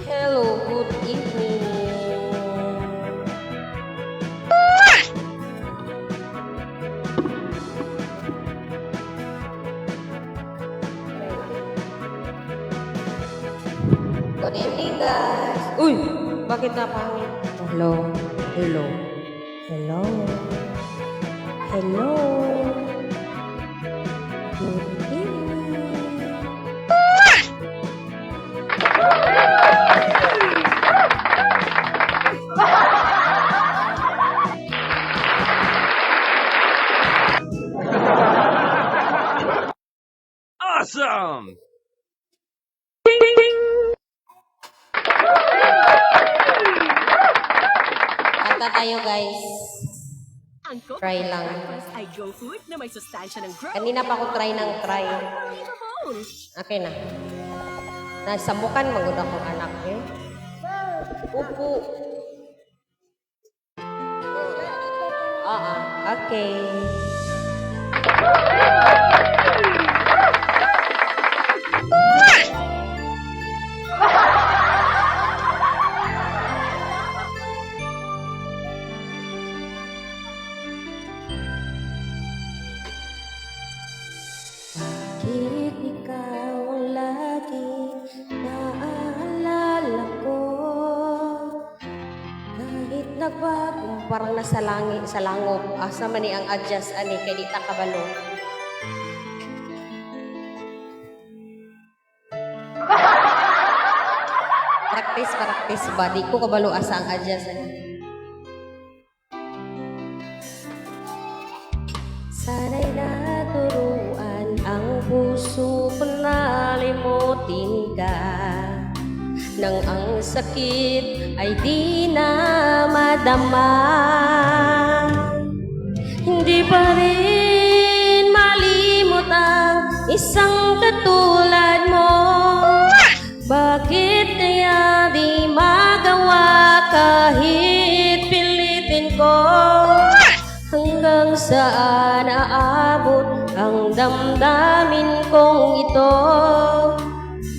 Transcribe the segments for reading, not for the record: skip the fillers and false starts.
Hello, good evening. Good evening, guys. Uy! Bakit napangit? Hello? Hello? Hello? Hello? Good evening. Awesome! Kanta tayo, guys. Ang Coco Try lang. Breakfast ay junk food na may sustansya ng growth. Kanina pa ako try ng try. Okay na. Nasambukan, magod akong anak eh. Upo. Okay. Bakit ikaw ang lagi naaalala ko? Kahit nagbagong parang nasa langit, sa langop, asa man ni ang adjust ani kay di ta kabalo. Practice ba? Di ko kabalo asa ang adjust ani. Sana'y naturuan ang puso ko na limutin ka, nang ang sakit ay di na madama. Hindi pa rin malimot ang isang katulad mo. Bakit kaya di magawa kahit pilitin ko? Hanggang saan aabot ang damdamin kong ito?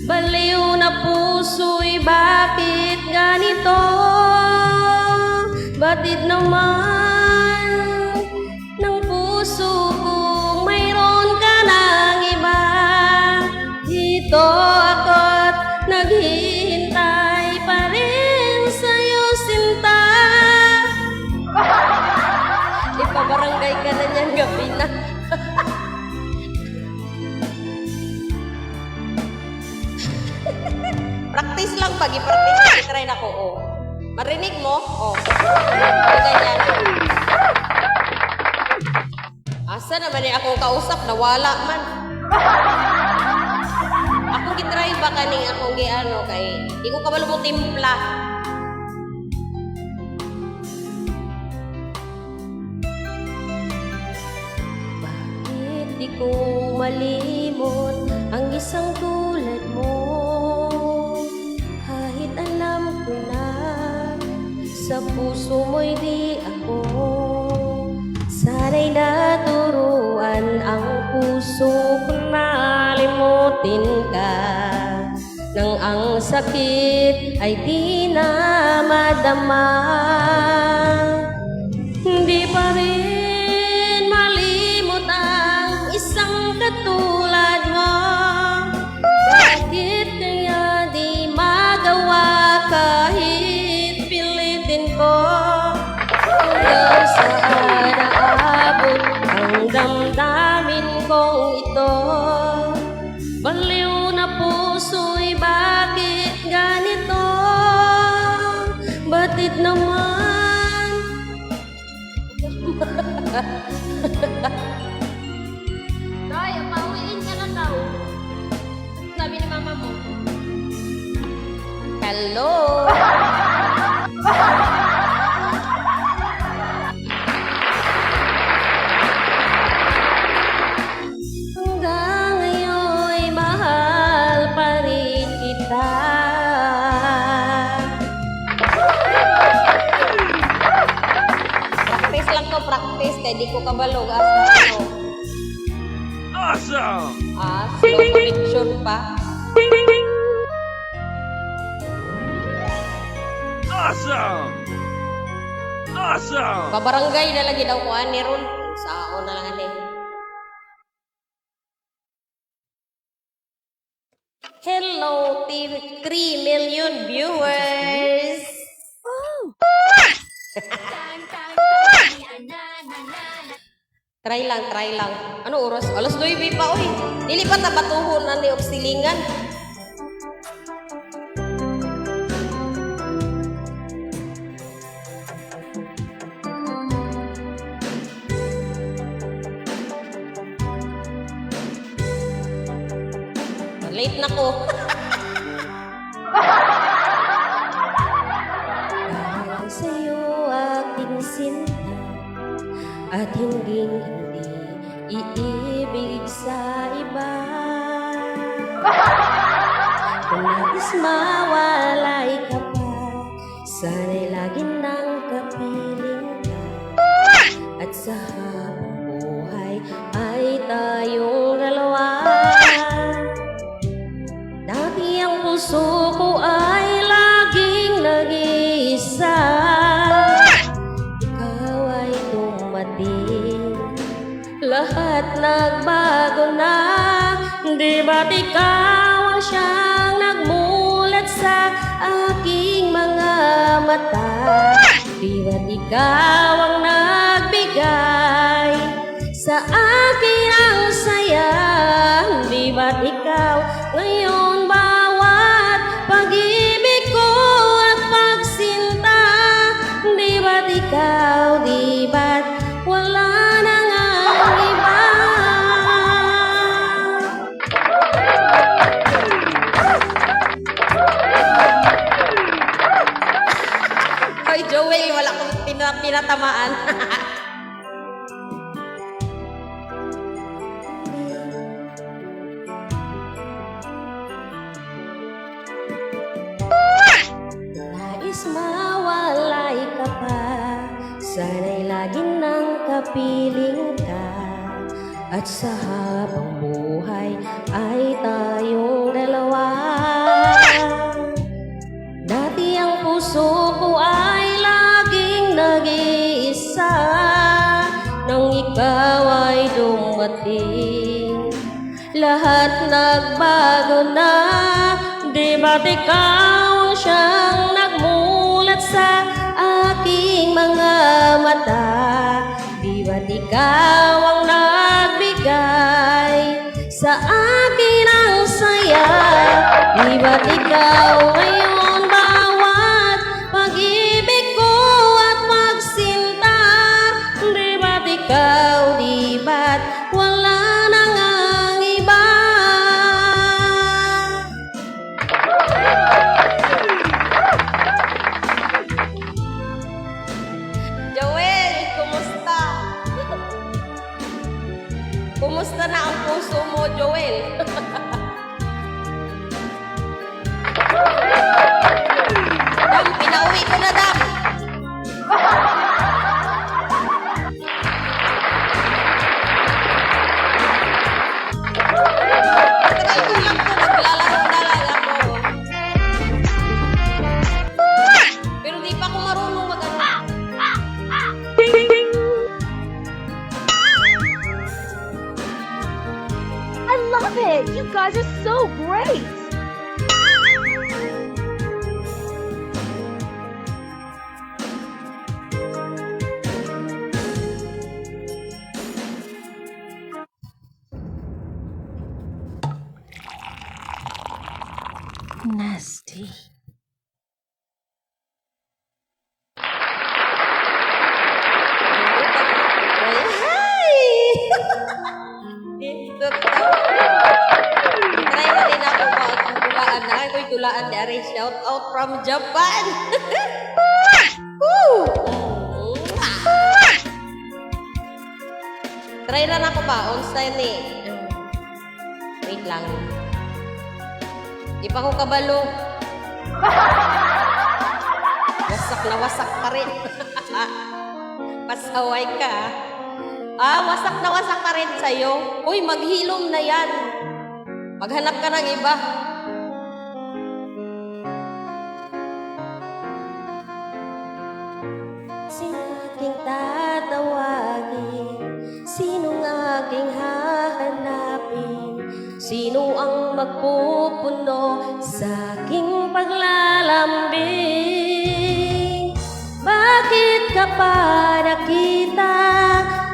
Baliw na puso'y bakit ganito? Batid naman ng puso kong mayroon ka ng iba. Dito ako't naghihintay pa rin sa'yo, sinta. Ipabarangay ka na niyan gabi na. Practice lang pag i-practice. I-try na ko, oh. Marinig mo? Oh. Ganyan. Asa naman eh akong kausap, nawala man. Akong gitry ba kaning akong giano kay di ko kabalo mo timpla. Bakit di ko malimot ang isang tulad mo? Kahit alam ko na sa puso mo'y di ako. Sana'y naturuan ang puso ko na limutin ka, nang ang sakit ay di na madama. Hindi pa rin malimot ang isang katulad mo. Bakit kaya di magawa kahit pilitin ko? Hanggang saan aabot ang damdamin kong ito? Baliw na puso'y bakit ganito? Batid naman. Tay, pauwiin ka na daw. Sabi ni mama mo. Hello? Hanggang ngayon'y mahal pa rin kita. Practice lang to, practice. Kaya di ko kabalog. Ano? Awesome! Slow connection pa. Awesome! Awesome! Babarangay na lagi daw ko ani ron. Sa ako na lang ani. Hello, 3 million viewers. Try lang, try lang. Ano oras? Alas 9 pa, oy. Dili pa tabatuhon na ni og silingan. Late na ko. Dahil sa'yo aking sinta at hindi iibig sa iba. Kung nais mawalay ka pa, sana'y lagi nang kapiling ka. At sa habang buhay ay tayong dalawa. Dati ang puso ko ay laging nag-iisa. Ikaw ay dumating, lahat nagbago na. Di ba't ikaw ang siyang nagmulat sa aking mga mata? Di ba't ikaw ang nagbigay sa akin ang saya? Di ba't ikaw ngayon bawat pag-ibig ko at pagsinta? Di ba't ikaw, di ba't wala nang ang iba? Hoy Joel, wala kong pinatamaan. Nais mawalay ka pa, sana'y lagi nang kapiling ka. At sa habang buhay ay tayong dalawa. Dati ang puso ko ay laging nag-iisa. Nang ikaw ay dumating, lahat nagbago na. Di ba't ikaw ang siyang nagmulat sa aking mga mata? Di ba't ikaw ang nagbigay sa akin ang saya? Di ba't ikaw ngayon bawat pag-ibig ko at pagsinta? Di ba't ikaw, di ba't wala nang ang iba? Joel, kumusta? Kumusta na ang puso mo, Joel? Dam, pinauwi ko na, Dam. Tagal ko lang po, naglalaro na lang ako. Pero di pa ako marunong mag-ano. I love it! You guys are so great! Nasty. Hi! Dito to. Try na din ako tulaan na. Ako'y tulaan na rin. Shout out from Japan. Woo! Try na ako ba? Online eh. Wait lang. Di pa ako kabalo. Wasak na wasak pa rin. Pasaway ka. Wasak na wasak ka rin sa'yo. Uy, maghilom na yan. Maghanap ka ng iba. Sino aking tatawagin? Sinong aking hahanapin? Sino ang magpupuno sa aking paglalambing? Bakit ka pa nakita?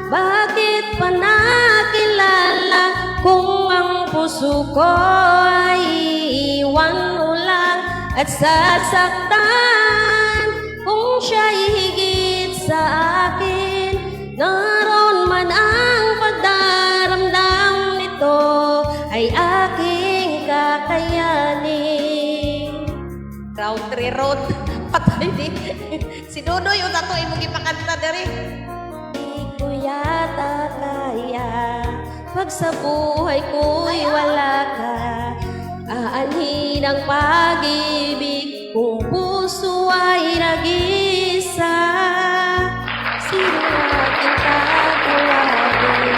Bakit pa nakilala? Kung ang puso ko ay iiwan mo lang at sasaktan, kung siya'y higit sa akin, naroon man ang pagdaramdam nito ay aking kakayanin. Country road. Patay di. Si Dodoy o tato imong ipakanta diri. Di ko yata kaya pag sa buhay ko'y wala ka. Aanhin ang pag-ibig kung puso ay nag-isa. Sino aking tatawagin?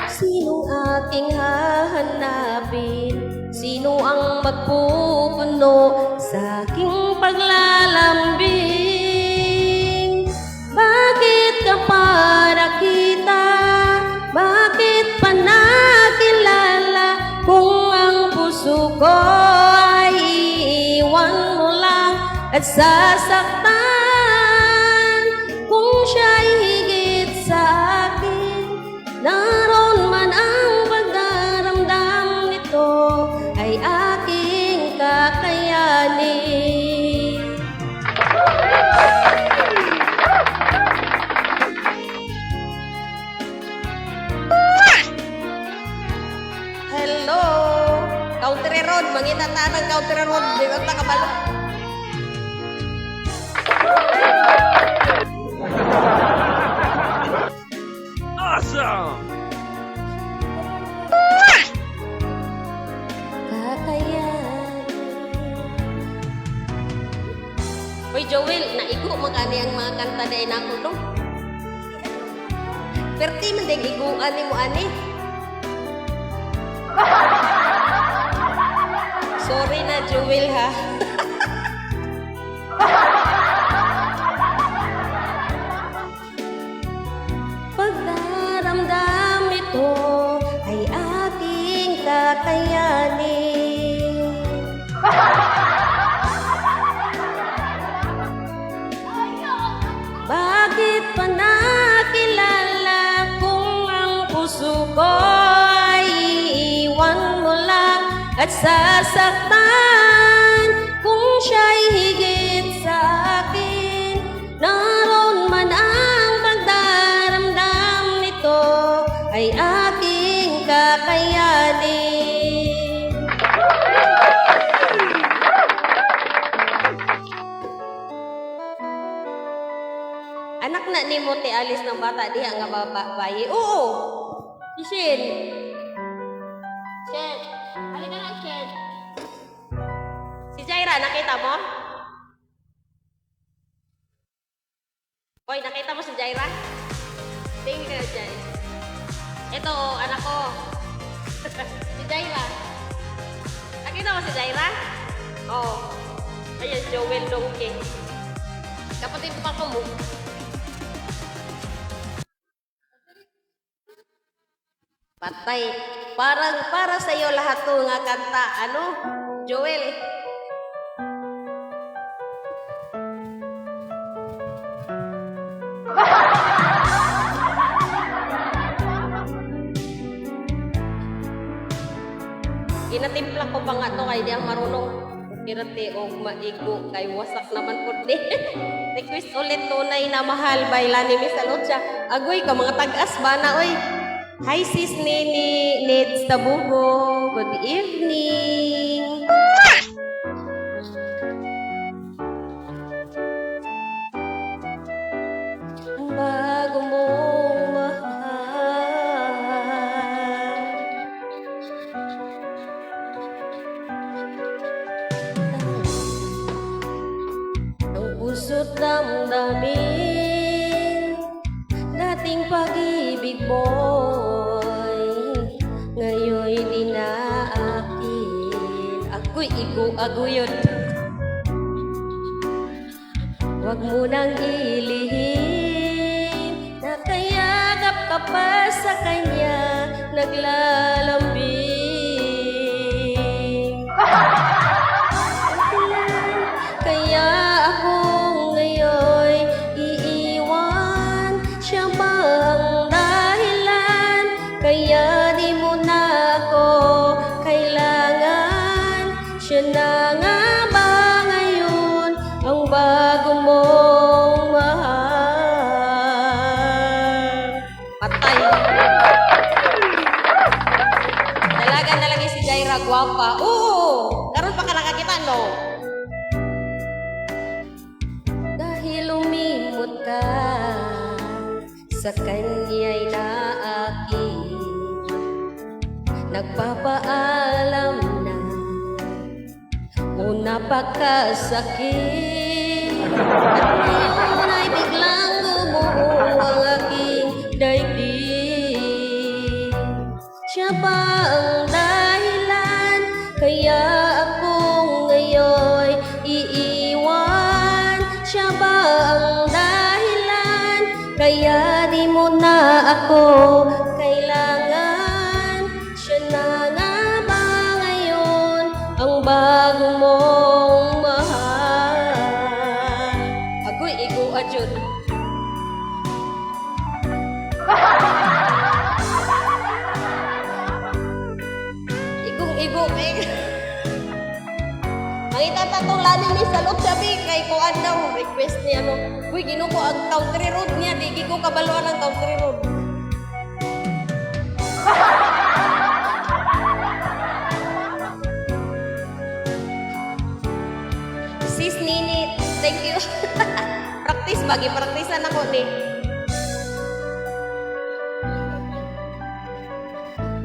Sinong aking hahanapin? Sino ang magpupuno sa aking paglalambing? Bakit ka pa nakita? Bakit pa nakilala? Kung ang puso ko ay iiwan mo lang at sasaktan, kung siya'y higit sa akin, naroon man ang pagdaramdam nito ay aking kakayanin. Hello! Country road, mangita ta ng country road, di ba ta kabalo? Awesome! Kakayanin. Hoy Joel, naigo magani ang mga kanta na inako no? Perti man ding iguan ni mo ani. Sorry na Joel ha. Pagdaramdam ito ay aking kakayanin. Bakit pa nakilala kung ang puso ko ay iiwan mo lang at sasaktan, kung siya'y higit sa akin, naroon man ang pagdaramdam nito ay aking kakayanin. Anak na ni mo ti alis ng bata diha nga babae. Oo. Isin. Shen. Halika lang, Shen. Si Jaira, nakita mo? Hoy, nakita mo si Jaira? Tingin ka na dyan. Ito, anak ko. Si Jaira. Nakita mo si Jaira? Oo. Ayan, Joel Donkey. Kapatid pa ko mo. Patay. Parang para sa iyo lahat to nga kanta. Ano? Joel. Ginatimpla ko pa nga to kay di ang marunong kirate o maigo kay wasak naman po di. Request ulit tunay na mahal by Lani Misalucha. Agoy ka mga tag-as ba na oy. Hi sis Nini, Lids Tabugo. Good evening. Bago mong mahal, ang puso't damdamin, dating pag-ibig mo Agoy, aguyod. Huwag mo nang ilihim, nakayagap ka pa sa kanya, naglalambing. Kaya ako ngayon iiwan, siya ba ang dahilan? Kaya di mo na ako kailangan, siya na nga ba ngayon ang bago mong mahal? Patay. Dalaga na lagi si Jaira, gwapa. Oo, karon pa ka nakakita, no? Dahil umimot ka sa kanya'y naakin, nagpapaalam na una pa kasakit, at ngayon ay biglang gumuho ang aking daigdig. Siya ba ang dahilan? Kaya ako ngayon iiwan. Siya ba ang dahilan? Kaya di mo na ako kailangan. Siya na nga ba ngayon ang bago mong mahal? Agoy, igo adjud. Igong-igo kay Mangita tatong lani ni Salot sabi kay kuan daw request niya no. Uy, ginuko ang country road niya, di ko kabaluan ang country road. Sis Nini, thank you. Practice bagi praktisan ako ni.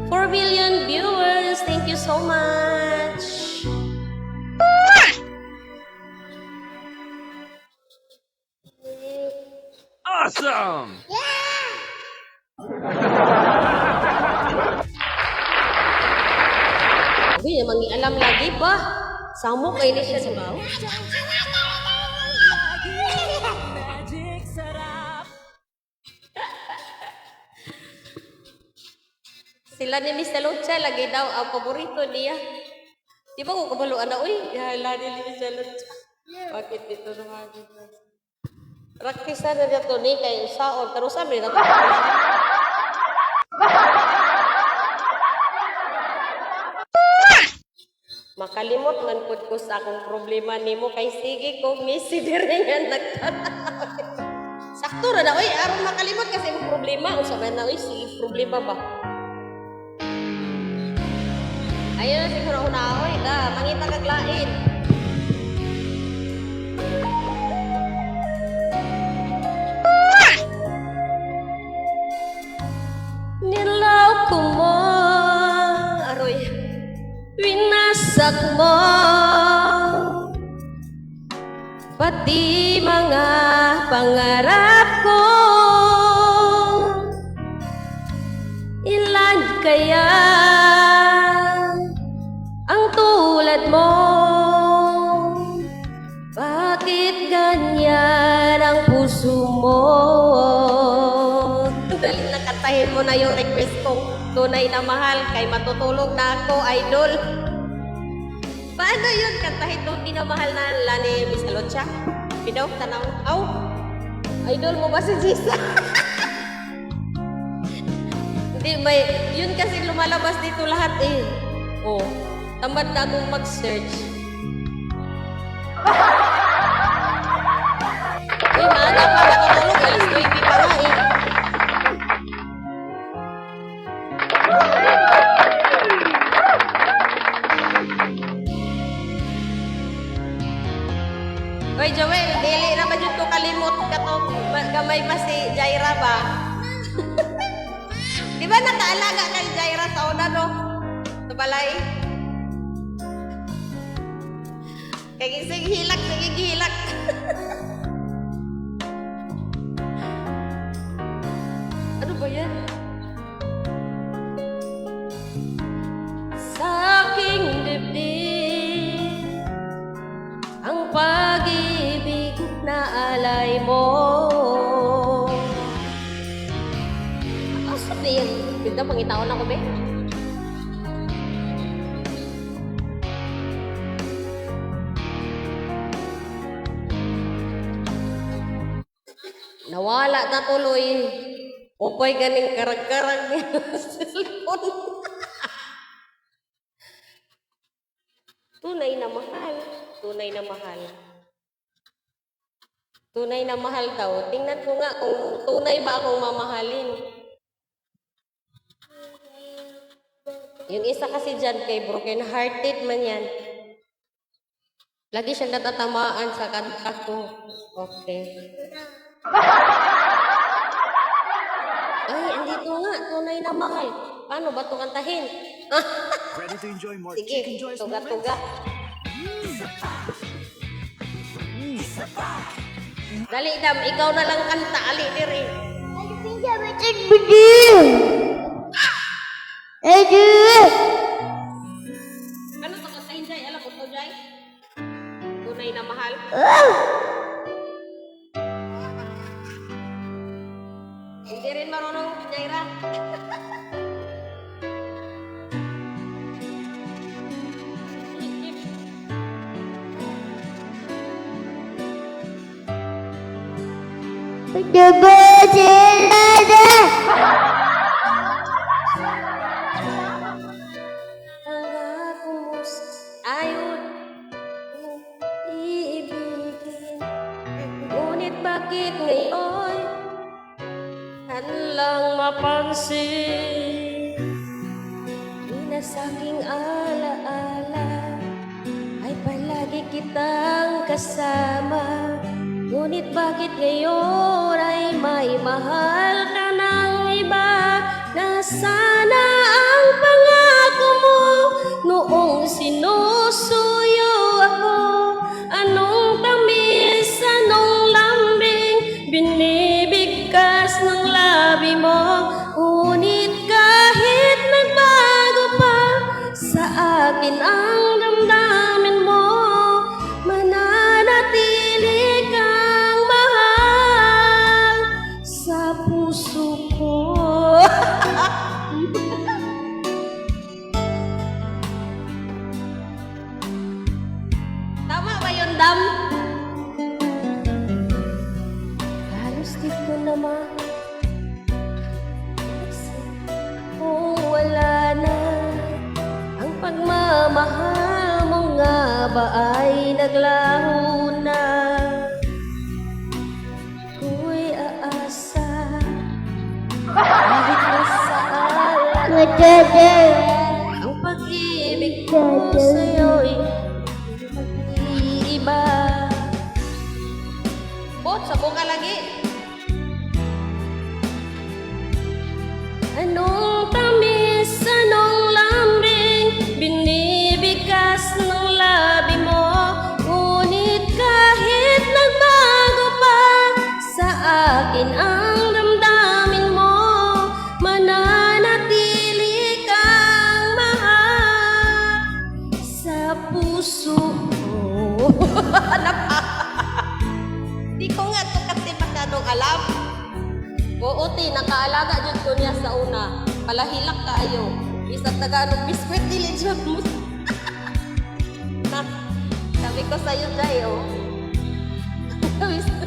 4 million viewers, thank you so much. Awesome! Uy, mangi alam lagi ba? Samok kay ni siya sumaw. Magic sarap. Sila ni Miss Lucha lagi daw ang paborito niya. Di ba ko kabaluan na, uy, hala ni Miss Lucha. Bakit dito naman dito? Praktisa na dito ni kay saon. Pero sabi na makalimot man pud ko sa akong problema nimo kay sige ko misi dire nga nagtanaw. Sakto ra na oy aron makalimot kasi imong problema usa man na oy sige problema ba. Ayun na siguro una oy ka mangita kag lain. Nilaw ko mo aroy winasak mo pati mga pangarap ko. Ilan kaya ang tulad mo? Bakit ganyan ang puso mo? Dali na kantahin mo na yung request kong tunay na mahal kay matutulog na ako, idol. Paano yun? Kantahin kong tinamahal na lani Miss Lucha? Pidaw, tanaw. Aw, idol mo ba si Jisa? Hindi, may, yun kasi lumalabas dito lahat eh. Oh, tamad na akong mag-search. Uy, maaga pa matutulog. Alas 20 pa nga eh. Oy, Joel, dili na ba dyan ko kalimot ka to? Gamay pa si Jaira ba? Di ba nakaalaga kay Jaira sa una, no? Sa balay? Kaya sige hilak, sige hilak. Ano ba yan? Sa aking dibdib Ikaw, pangitaon ako, be. Nawala na tuloy. Upay ganing karag-karag niya sa cellphone. Tunay na mahal. Tunay na mahal. Tunay na mahal daw. Tingnan ko nga kung tunay ba akong mamahalin. Yung isa kasi dyan kay broken hearted man yan. Lagi siyang natatamaan sa kanta ko. Okay. Ay, andito nga. Tunay na mahal. Paano ba ito kantahin? Ready to enjoy more Sige, Chicken Joy's moments? tuga-tuga. Dali, Dam. Ikaw na lang kanta. Ali, diri. Ano ito kantahin, Jai? Alam mo ito, Jai? Tunay na mahal. Hindi rin marunong, Jaira. Pangako mo ayun iibigin. Ngunit bakit ngayon hadlang mapansin? Di na sa'king alaala ay palagi kitang kasama. Ngunit bakit ngayon ay may mahal ka ng iba? Nasana ang pangako mo noong sinusuyo ako. Anong tamis, anong lambing, binibigkas ng labi mo. Ngunit kahit nagbago pa sa akin ang damdamin mo, mananatili kang mahal sa puso ko. Tama ba yun, Dam? Halos di ko naman kung wala na ang pagmamahal mo nga ba ay naglaho na? Ako'y aasa kahit nasa alam ang pag-ibig ko sa'yo'y mag-iiba. Bot, sabong ka lagi. Anong tamis, anong lambing, binibigkas ng labi mo. Ngunit kahit nagbago pa sa akin ang damdamin mo, mananatili kang mahal sa puso ko. Di ko nga ito kasi masyadong alam. Oo, ti, nakaalaga dyan ko niya sa una. Palahilak kayo. Isang Tagalog biskwit, dili dyan mo. Sabi ko sa'yo, Jai, oh. Isang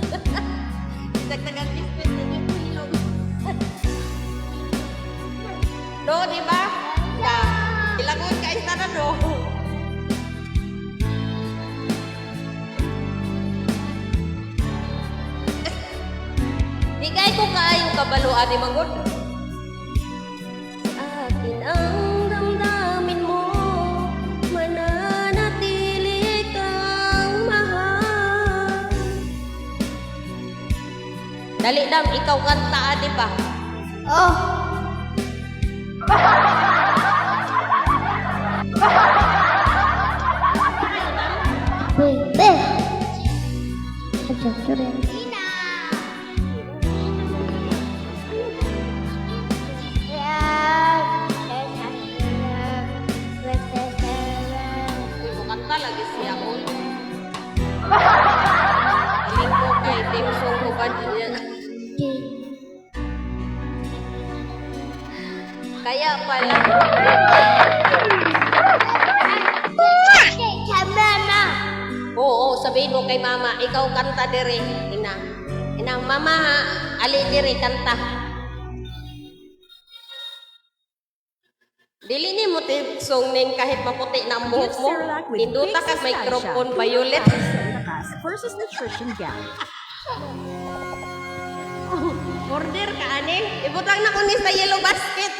Tagalog biskwit, dili mo ilog. Do, di ba? Ya, ilangon ka isa na, do. Di kaya ko kaayong kabaluan ni Manggod. Akin ang damdamin mo, mananatili kang mahal. Dali, Dam, ikaw kanta, di ba? Oh. Mo kanta lagi siya ko. Aling ko kay Tim Song Hubad niya. pala. Oo, sabihin mo kay mama, ikaw kanta dire. Ina. Ina, mama ha, ali dire kanta. Dili ni mo song ning kahit maputi na ang buhok Give mo. Cerelac with Ninduta Big kag Sustansya. microphone violet. Cerelac versus Nutrition Gap. Order ka ani. Ibutang na ko ni sa yellow basket.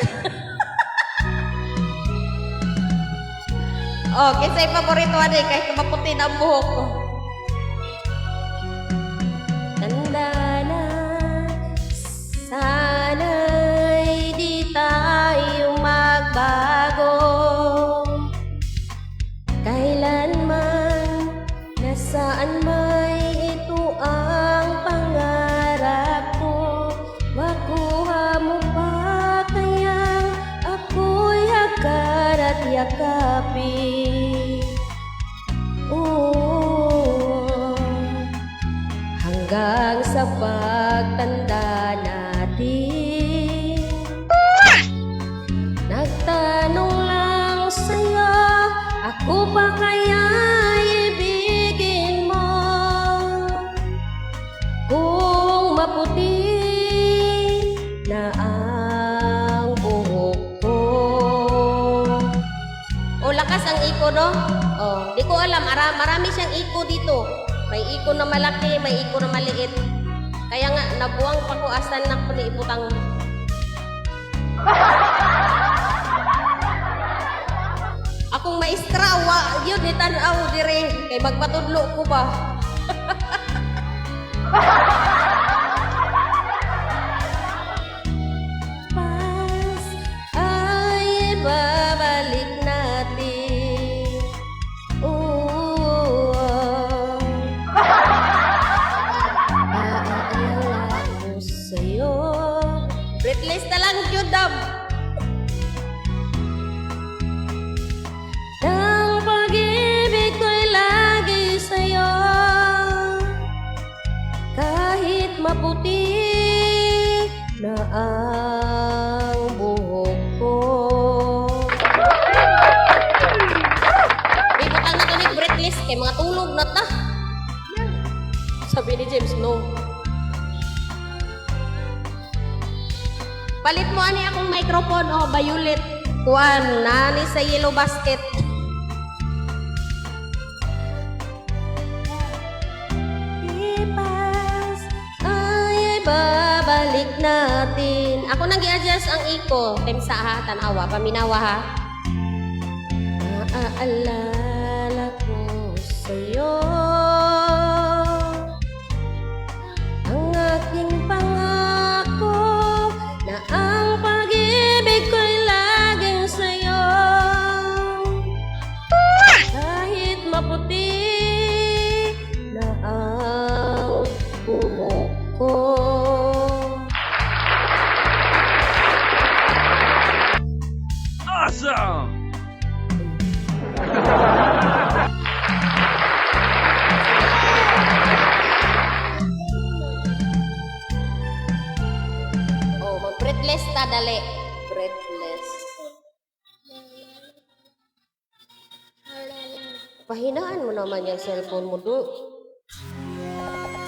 Oh, kisay paborito ani kahit maputi na ang buhok ko. Tanda na, sana'y di tayo magbago. Kailanman, nasaan may ito ang pangarap ko. Makuha mo pa kaya ako'y agad at yakapin. Oo, hanggang sa pagtanda natin. Nagtanong lang sa'yo, ako ba kaya ibigin mo? Kung maputi na ang buhok ko. O, lakas ang iko, no? Oh, di ko alam, marami siyang iko dito. May iko na malaki, may iko na maliit. Kaya nga, nabuang pa ko asan na ko ni ibutang. Akong maestra, yun ni tanaw dire. Kay magpatudlo ko ba? Pas ay babalik natin. Oo. Aalala ko sa'yo. Breathless na lang, Judab. Ang pag-ibig ko'y lagi sa'yo. Kahit maputi na ang buhok ko. Ibutang na to ni breathless kay mga tulog na ta. Sabi ni James, no. Palit mo ani akong microphone o violet. Kuan, nani sa yellow basket. Ipas ay babalik natin. Ako nang i-adjust ang iko. Time sa ha, tanawa, paminawa ha. Naaalala ko sa'yo. Ang aking pangako na ang pag-ibig ko'y laging sa'yo. Kahit maputi na ang buhok ko. Awesome! Oh, mag-breathless ta, dali. Breathless. Pahinaan mo naman yung cellphone mo, do.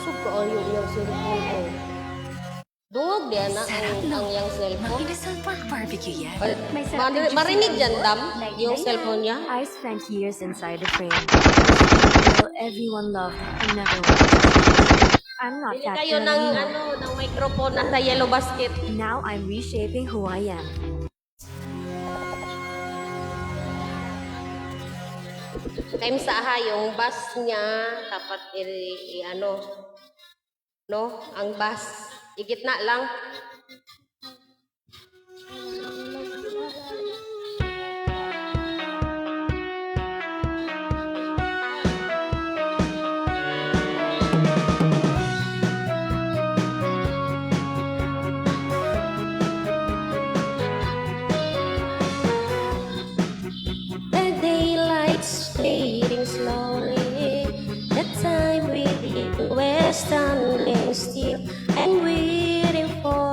Sugaan yung cellphone ko. Dungog diyan na ang yung cellphone. Mag-inasal pa ang barbecue yan. Ay, marinig dyan, Dam, yung cellphone niya. I spent years inside the frame. People everyone loved and never wanted. I'm not Bili that kayo girl ng, anymore. ng microphone na sa yellow basket. Now I'm reshaping who I am. Time sa aha, yung bus niya, dapat ano, no? Ang bus, igitna lang. The daylight's fading slowly. The time we're standing still and waiting for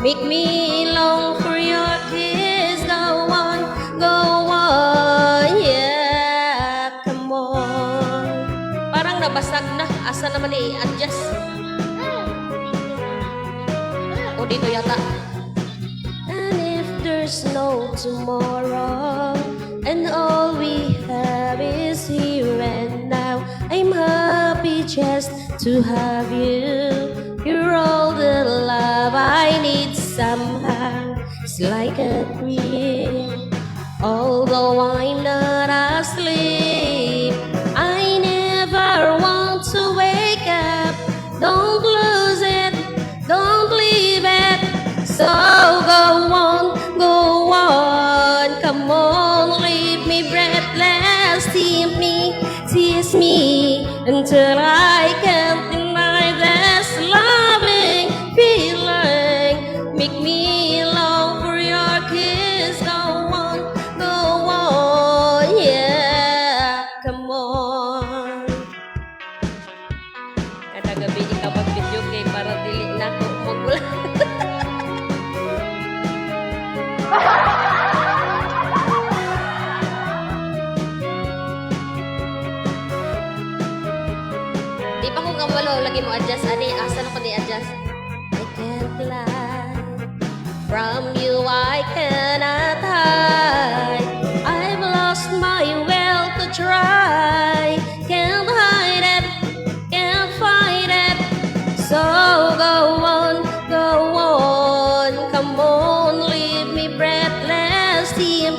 Make me long for your kiss. Go on, yeah, come on. Parang nabasag na. Asa naman i-adjust? O dito yata. And if there's no tomorrow, and all we have is here and now, I'm happy just to have you. You're all the love I need somehow. It's like a dream. Although I'm not asleep, I never want to wake up. Don't lose it, don't leave it. So go on, come on, leave me breathless, tease me until I can't deny this loving feeling. Make me long for your kiss. Go on, yeah, come on. Kada gabi di ka mag-video kay para dili na ko magulang. Di pa ko kamalo, lagi mo adjust. Ani, asan ako ni-adjust? I can't lie. From you I cannot hide. I've lost my will to try. Can't hide it, can't fight it. So go on, come on, leave me breathless, tease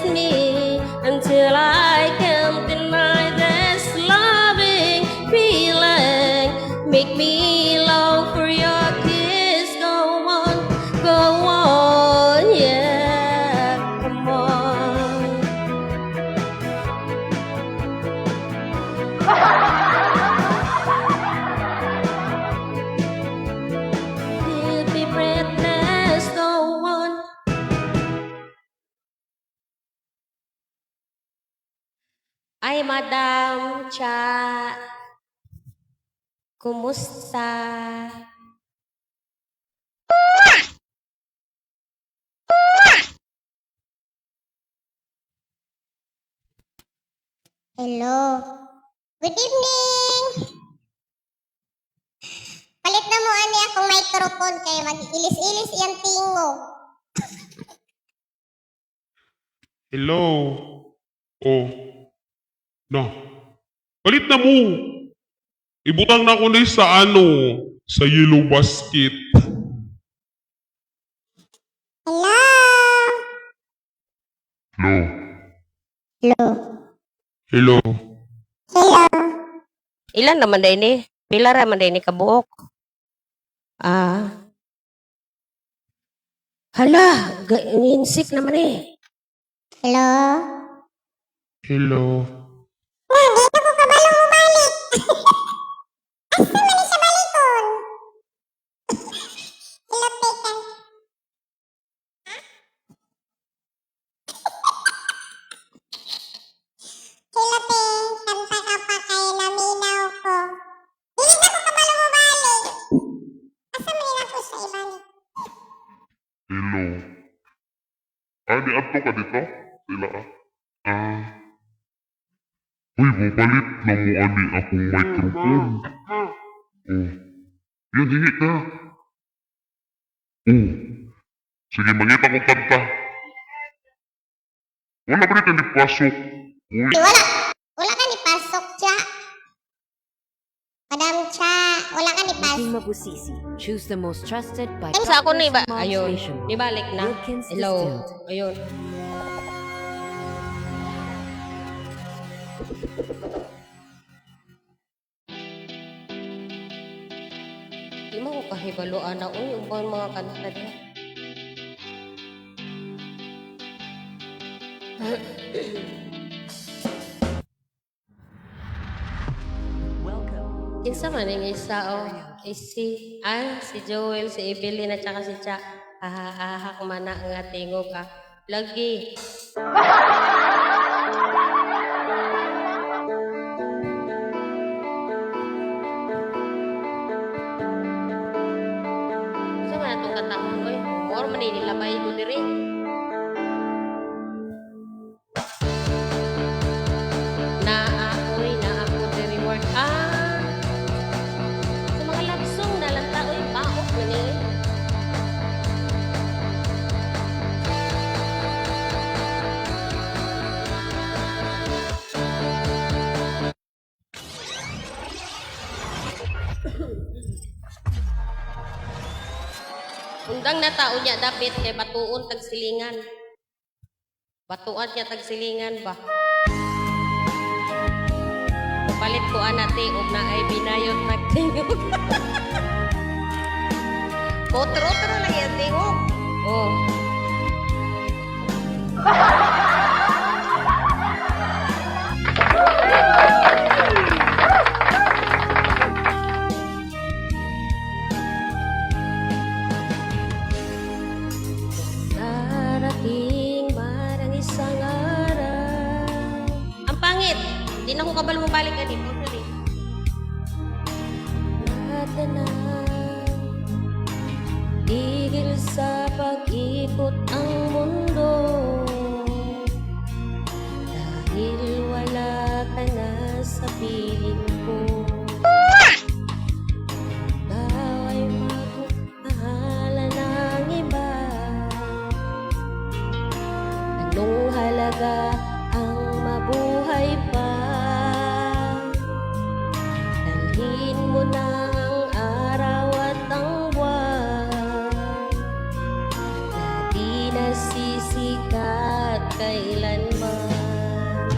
me until I can't deny this loving feeling. Make me long for your kiss. Go on, yeah, come on. Leave me breathless, go on. Ay, Madam Cha. Kumusta? Hello. Good evening. Palit na mo ani akong microphone kay mag-ilis-ilis iyang tingo. Hello? Oh. Na. Palit na mo. Ibutang na ko na sa sa yellow basket. Hello. Hello? Hello. Hello? Hello. Ilan naman day ni? Pila raman day ni kabuok? Ah. Hala, insik naman eh. Hello. Hello? Dito ko kabalong umalik. Asa man ni sa balikon? Hello, Pekan. Hello, Pen. Kanta ka pa kay naminaw ko. Dili na ko kabalong umalik. Asa man ni ako sa ibalik? Hello? Di ato ka dito? Sila Uy, mapalit na mo ani akong microphone. Oh. Yan, hingi ka. Oh. Sige, mangita ko kanta. Wala ba rin pasok? Uy. Wala ka ni pasok, Cha. Madam Cha, wala ka ni pasok. Maging mabusisi. Choose the most trusted by Ay, sa ako ni ba? Doctors Ayun. Malls Facial. Ibalik na. Wilkins Hello. Distilled. Ayun. Di mo ko kahibaloan na uy, ubang mga kanta niya. Kinsa man yung isa si Joel, si Evelyn at saka si Cha. Hahahahak man na nga tingo ka. Lagi. Kinsa man itong tatamon. Oy, or maninilabay ko diri. Naakoy, naako diri work. Sa mga labsong nalanta, oy, paok na ni. Undang na tao niya dapit kay batuon tagsilingan. Batuan niya tagsilingan ba? Palit ko anate og na ay binayot nagtingog. Otro lang yan tingog. Oh. Darating marang isang araw. Ang pangit. Hindi na ko kabalo mabalik ka dito. Tigil sa pag-ikot ang mundo dahil wala ka na sa piling ko. Ikaw ay magmahala ng iba. Anong halaga ang mabuhay pa? Dalhin mo na ang araw at ang buwan na di nasisikat kailanman.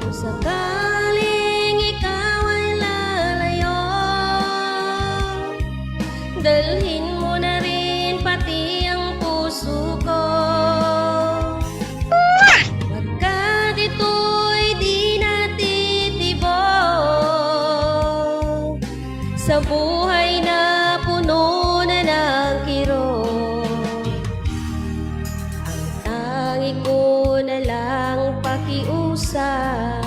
Kung sakaling ikaw ay lalayo, dalhin mo na rin pati ang puso ko. Pagkat ito'y di natitibok sa buhay na puno na ng kirot, ang tangi ko na lang pakiusap.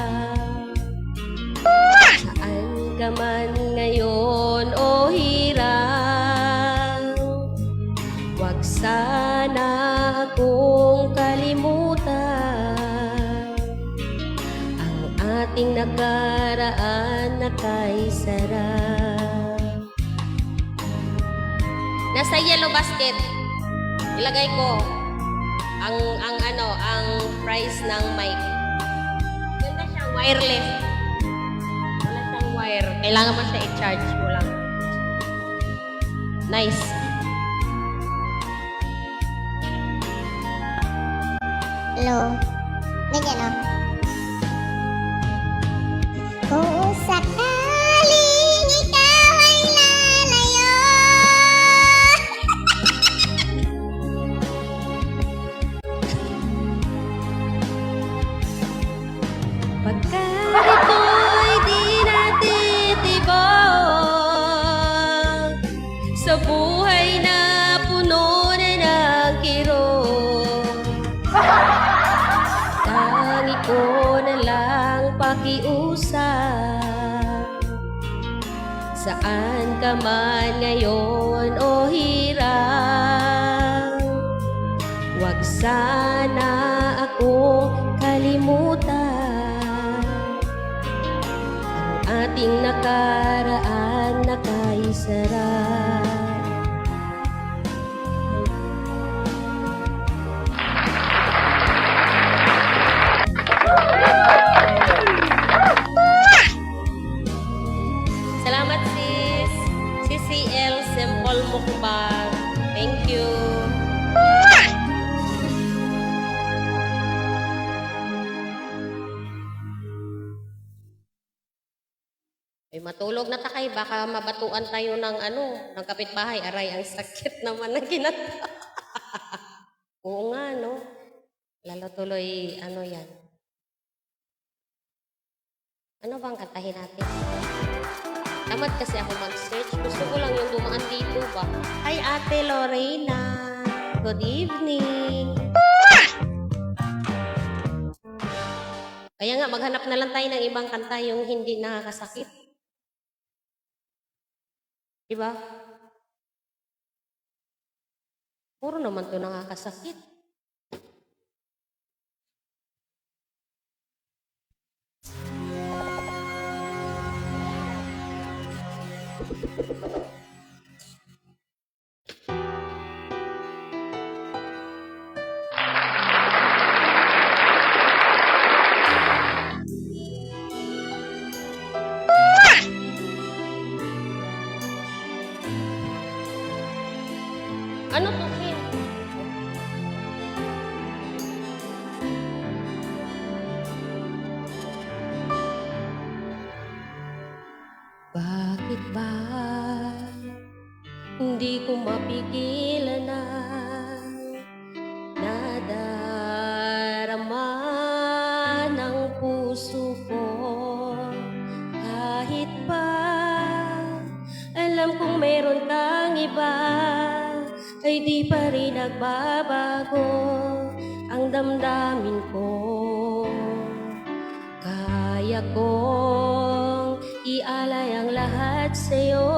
Saan ka man ngayon o hirang, wag sana akong kalimutan ang ating nakaraan na kay sarap. Nasa yellow basket, ilagay ko ang price ng mic. Ganda siyang wireless. Wala siyang wire. Kailangan mo siya i-charge mo lang. Nice. Hello. Ganyan, oh. Kung sakaling ikaw ay lalayo. Pagkat ito'y di natitibok sa buhay na puno na ng kirot, tangi ko na lang pakiusap. Saan ka man ngayon o hirang, wag sana akong kalimutan ang ating nakaraan na kay sarap. Salamat sis. CCL Simple Mukbang. Thank you. Ay matulog na takay, baka mabatuan tayo ng ng kapitbahay. Aray, ang sakit naman ng kinanta. Oo nga, no? Lalo tuloy, yan. Ano bang kantahin natin? Tamad kasi ako mag-search. Gusto ko lang yung dumaan dito ba. Hi, Ate Lorena. Good evening. Kaya nga, maghanap na lang tayo ng ibang kanta yung hindi nakakasakit. Diba? Puro naman to nakakasakit. Ano to, Ken? Bakit ba hindi ko mapigilan na nadarama ng puso ko? Kahit pa alam kong meron kang iba, ay di pa rin nagbabago ang damdamin ko. Kaya kong ialay ang lahat sa'yo,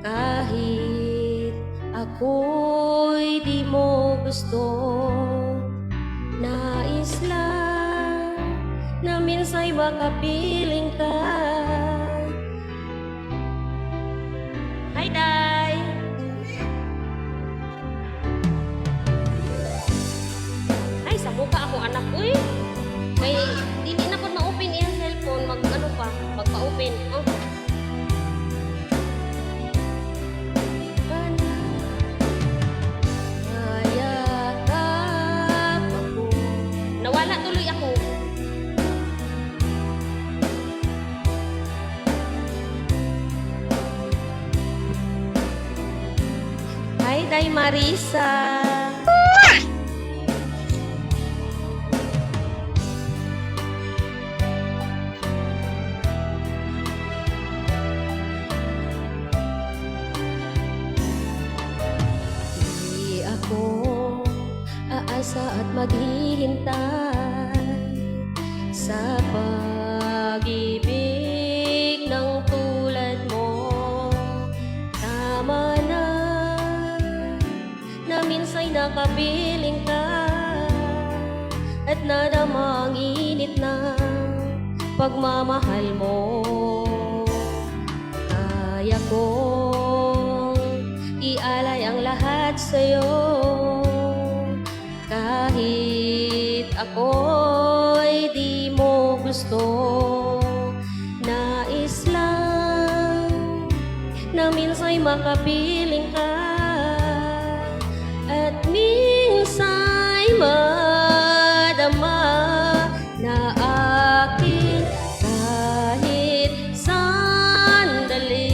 kahit ako'y di mo gusto. Nais lang na minsa'y makapiling ka. Hi, Day! Ay, sa mukha ako anak ko eh. May, di na po ma-open yung cellphone, mag-ano pa, magpa-open. Oh. Nayakap ako. Nawala tuloy ako. Hi, Day Marisa. Di ako aasa at maghihintay sa pag-ibig ng tulad mo. Tama na minsa'y nakapiling ka at nadama ang init ng pagmamahal mo. Kaya kong ialay ang lahat sa'yo, kahit ako'y di mo gusto. Nais lang na minsa'y makapiling ka at minsa'y madama na akin kahit sandali.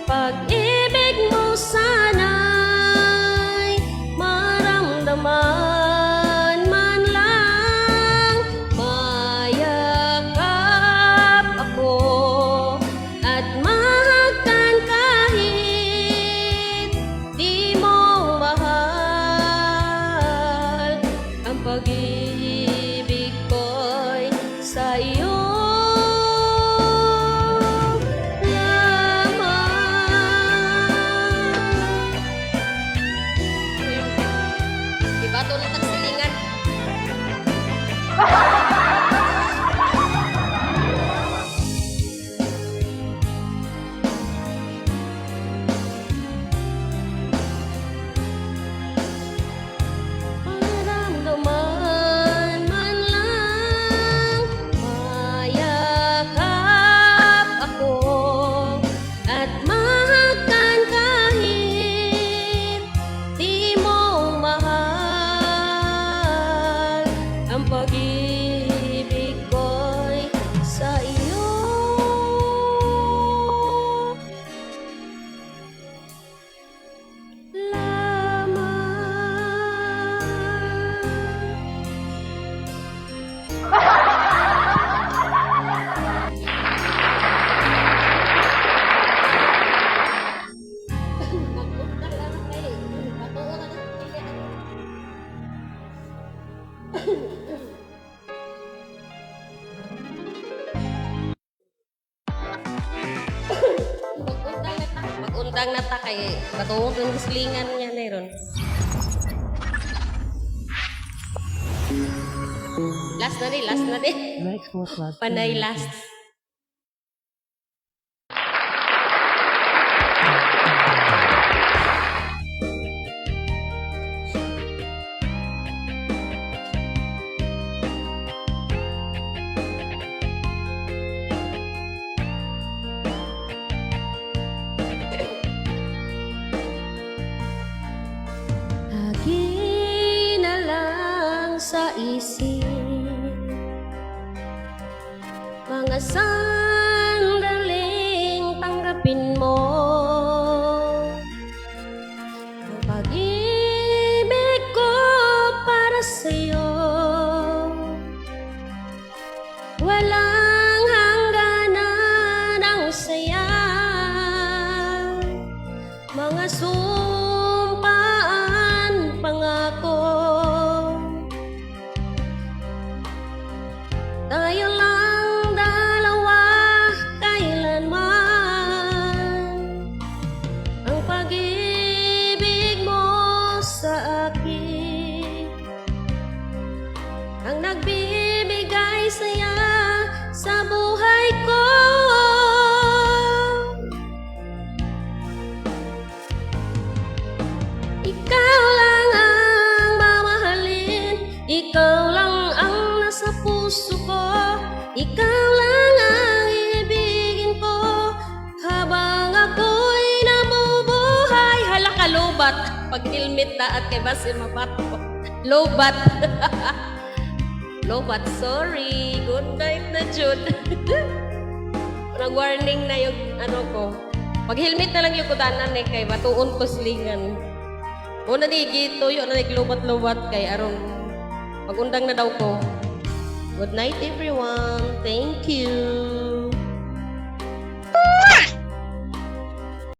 Pag-ibig mo sana'y maramdaman man lang. Mayakap ako at mahagkan kahit kay batuong ng guslingan niya na ron. Last na di. Panay last. Lagi na lang sa isip mga sandaling tanggapin mo ang pag-ibig ko para sa'yo. Walang hangganan ang saya, mga sumpaan, pangako. Tayo lang dalawa kailanman, ang pag-ibig mo sa akin ang nagbibigay saya sa buhay ko. Ikaw lang ang mamahalin, ikaw lang ang nasa puso ko, ikaw lang ang ibigin ko habang ako'y namubuhay. Hala ka, lobat. Pag helmet na at kay Basi mabato. Lobat. Lobat, sorry. Good night na, Jude. Nag-warning na yung ano ko. Pag helmet na lang yung kudanan eh, kay batuon ko slingan. Una ni gito, yun na naglubat-lubat kay aron pag-undang na daw ko. Good night everyone. Thank you.